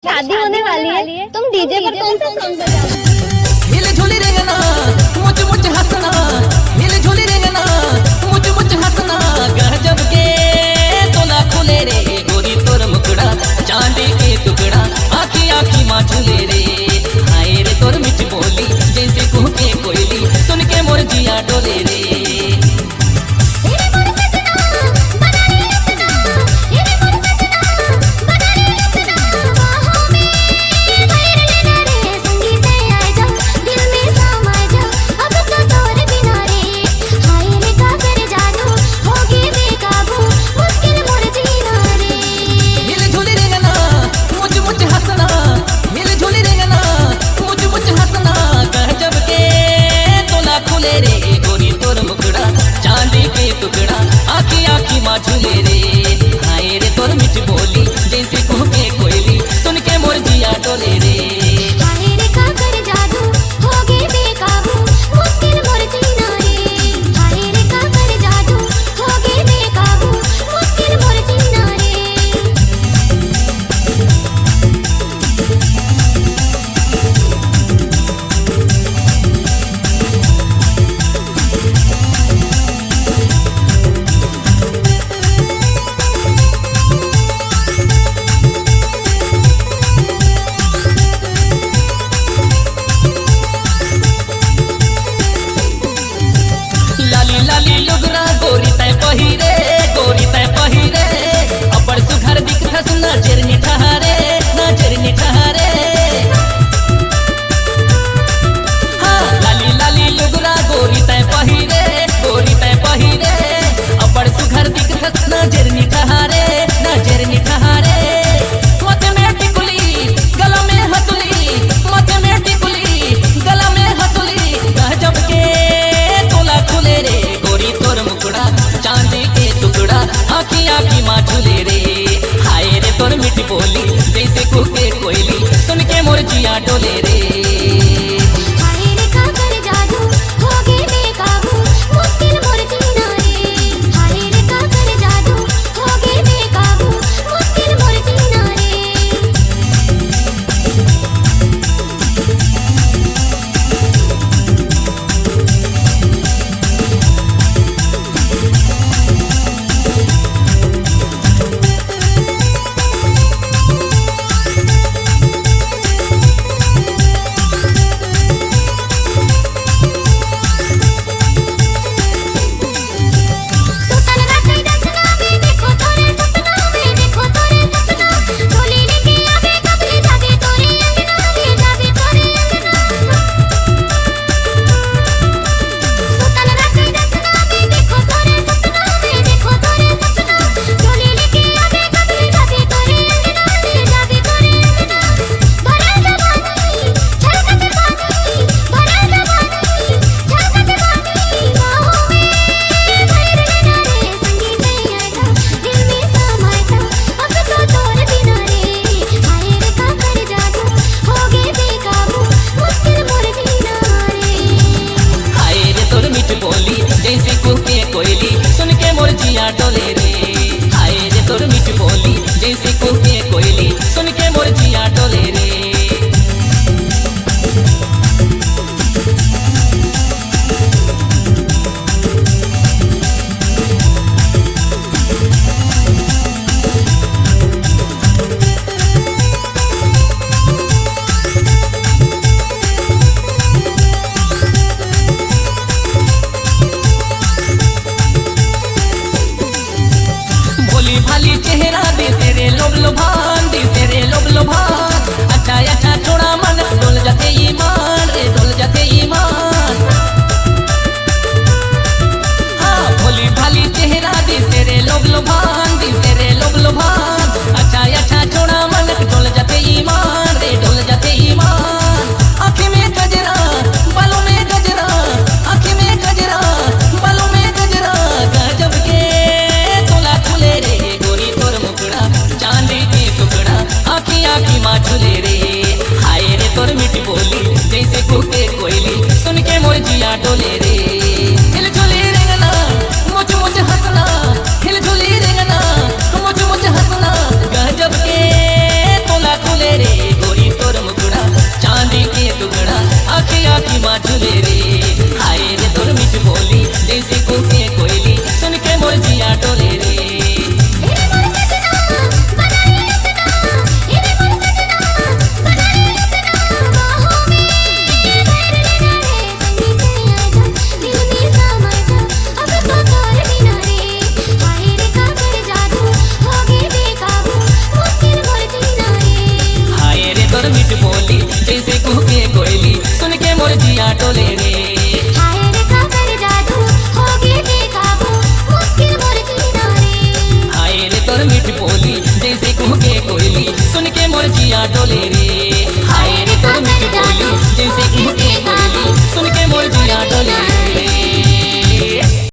शादी होने वाली है, तुम डीजे पर कौन सा सॉन्ग बजाओ? हिल झुली रेंगना मुझ मुझ हंसना, हिल झुली रेंगना मुझ मुझ हंसना, गजब के तोला खुले रे गोरी तोर मुकड़ा चांदी के टुकड़ा, आखी आखी माँ झूले रे, हाय रे तोर मिठ बोली जैसे कुह के कोयली, सुन के मोर जिया डोले रे। रे गोरी तोर मुकड़ा चांदी के टुकड़ा, आखी आखी माँ झूले रे, हाय रे तोर मिठ बोली जैसे कुह के कोयली, सुन के मोर जिया डोले रे। हाय रे का कर जादू होगे बेकाबू, मुश्किल मोर जीना रे, हाय रे का कर जादू होगे बेकाबू, मुश्किल मोर जीना रे। लाली लुगरा गोरी तय पहिरे, गोरी तय पहिरे, अबर सुघर दिखस नजर निठहरे, नजर निठहरे। हाँ लाली लाली लुगरा गोरी तय पहिरे, गोरी तय पहिरे, अबर सुघर दिखस नजर निठहरे, नजर निठहरे। मत में टिकुली गला में हंसुली, मत में टिकुली गला में हंसुली, गजब के तोला खुले रे गोरी तोर मुकड़ा चांदी के टुकड़ा, आखी आखी माँ झूले रे, हाय रे तोर मिठ बोली जैसे कुह के कोयली, सुन के मोर जिया डोले रे। हाय रे का कर जादू होगे बेकाबू, मुश्किल मोर जीना रे, हाय रे का कर जादू होगे बेकाबू, मुश्किल मोर जीना रे। सुतन राते दसना में देखो तोरे सपना में, देखो तोरे सपना, डोली लेके आवे कबले जावे तोरे अंगना में, जावे तोरे अंगना। सुतन राते दसना में देखो तोरे सपना में, देखो तोरे सपना, डोली लेके आवे कबले जावे तोरे अंगना में, जावे तोरे अंगना। भरल जवानी छलकत पानी, भरल जवानी छलकत पानी, बाहों में भर लेना रे, संगीत आजा दिल में समा जा, अब तो तोर बिना रे, हाय रे का कर जादू होगे बेकाबू, मुश्किल मोर जीना रे। हाय रे तोर मिठ बोली जैसे कुह के कोयली, सुन के मोर जिया डोले रे, हाय रे तोर मिठ बोली जैसे कुह के कोयली, सुन के मोर जिया डोले रे। भोली भाली चेहरा दे तेरे लोभ लोभान, दे तेरे लोभ लोभान, अच्छा अच्छा थोड़ा मन डोल जाते ईमान रे, डोल जाते ईमान। हाँ भोली भाली चेहरा दे तेरे लोभ लोभान, दे तेरे लोभ लोभान, अच्छा अच्छा थोड़ा मन डोल जाते ईमान रे, डोल जाते ईमान। आँखी में गजरा बालों में गजरा, आँखी में गजरा बालों में गजरा, गजब के तोला खुले रे गोरी तोर मुकड़ा चांदी के टुकड़ा, आखी आखी माँ झूले रे, हाय रे तोर मिठ बोली जैसे कुह के कोयली, सुन के मोर जिया डोले रे। हिल झुली रेंगना मुझ मुझ हंसना, हिल झुली रेंगना मुझ मुझ हंसना, गजब के तोला खुले रे डोले रे